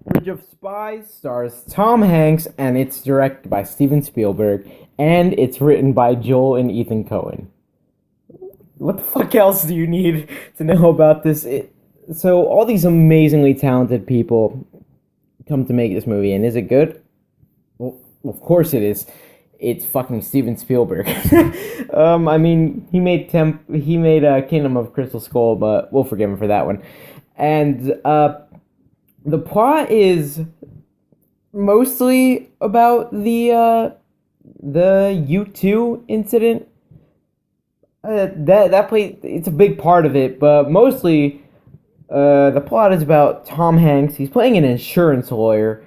Bridge of Spies stars Tom Hanks and it's directed by Steven Spielberg and it's written by Joel and Ethan Coen. What the fuck else do you need to know about this? So all these amazingly talented people come to make this movie, and is it good? Well, of course it is. It's fucking Steven Spielberg. I mean, he made Kingdom of Crystal Skull, but we'll forgive him for that one. And the plot is mostly about the U2 incident. That play it's a big part of it, but mostly the plot is about Tom Hanks. He's playing an insurance lawyer.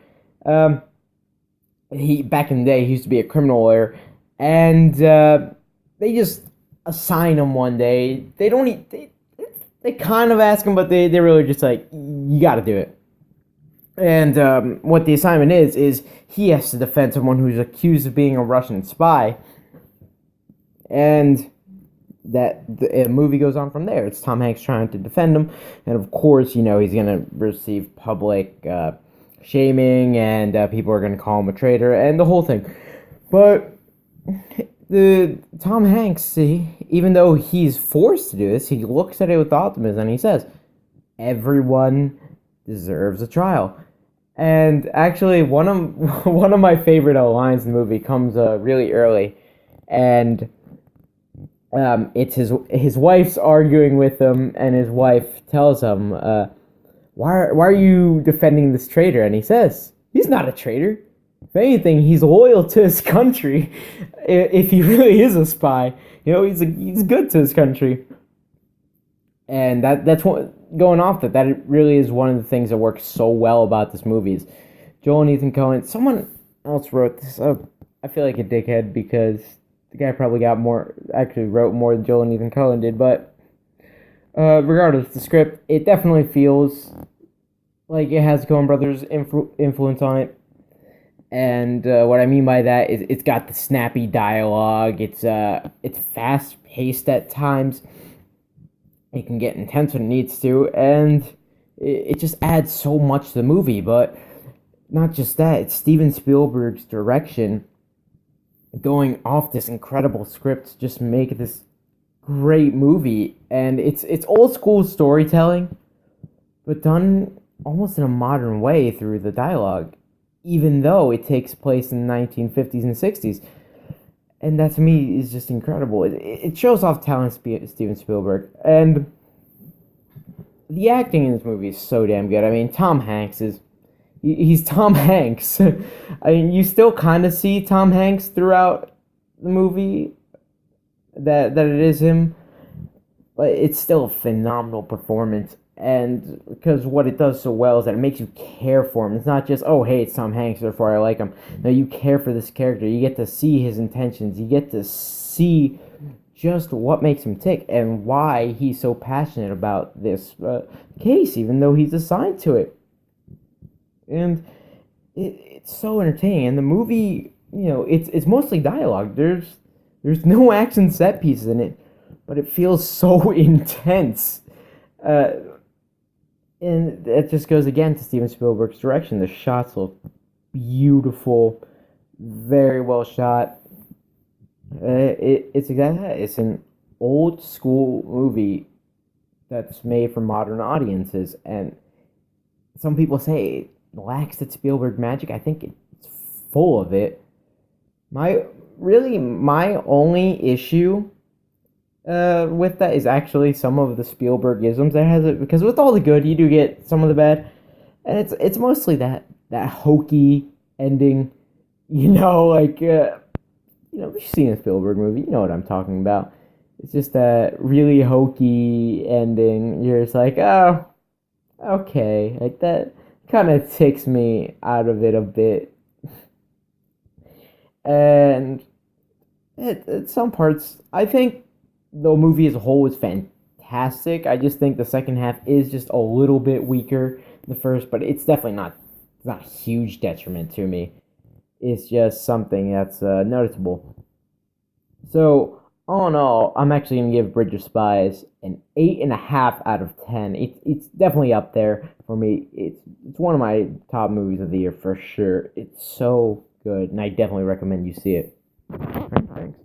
He back in the day he used to be a criminal lawyer, and they just assign him one day. They don't they kind of ask him, but they're really just like, you got to do it. And what the assignment is he has to defend someone who's accused of being a Russian spy. And that the movie goes on from there. It's Tom Hanks trying to defend him, and of course, you know, he's gonna receive public shaming, and people are gonna call him a traitor, and the whole thing. But the Tom Hanks, even though he's forced to do this, he looks at it with optimism, and he says, "Everyone deserves a trial." And actually, one of my favorite lines in the movie comes really early, and it's his wife's arguing with him, and his wife tells him, "Why are you defending this traitor?" And he says, "He's not a traitor. If anything, he's loyal to his country. If he really is a spy, you know, he's good to his country." And that's what going off that really is one of the things that works so well about this movie is Joel and Ethan Coen. Someone else wrote this. Oh, I feel like a dickhead because the guy probably actually wrote more than Joel and Ethan Coen did, but regardless, the script, it definitely feels like it has Coen Brothers' influence on it. And what I mean by that is it's got the snappy dialogue, it's fast-paced at times, it can get intense when it needs to, and it just adds so much to the movie. But not just that, it's Steven Spielberg's direction going off this incredible script to just make this great movie. And it's old school storytelling, but done almost in a modern way through the dialogue, even though it takes place in the 1950s and 60s. And that to me is just incredible. It shows off talent, Steven Spielberg. And the acting in this movie is so damn good. I mean, Tom Hanks is... He's Tom Hanks. I mean, you still kind of see Tom Hanks throughout the movie, that it is him, but it's still a phenomenal performance. And because what it does so well is that it makes you care for him. It's not just, oh, hey, it's Tom Hanks, therefore I like him. No, you care for this character. You get to see his intentions. You get to see just what makes him tick and why he's so passionate about this case, even though he's assigned to it. And it's so entertaining. And the movie, you know, it's mostly dialogue. There's no action set pieces in it, but it feels so intense. And it just goes again to Steven Spielberg's direction. The shots look beautiful, very well shot. It's exactly that. It's an old school movie that's made for modern audiences, and some people say it lacks its Spielberg magic. I think it's full of it. My only issue with that is actually some of the Spielbergisms that has it, because with all the good you do get some of the bad, and it's mostly that hokey ending, you know, like you know, you've seen a Spielberg movie, you know what I'm talking about. It's just that really hokey ending. You're just like, oh, okay, like that kind of takes me out of it a bit. And at some parts, I think the movie as a whole is fantastic. I just think the second half is just a little bit weaker than the first, but it's definitely not a huge detriment to me. It's just something that's noticeable. So all in all, I'm actually gonna give Bridge of Spies an 8.5 out of 10. It's definitely up there for me. It's one of my top movies of the year for sure. It's so good, and I definitely recommend you see it. All right, thanks.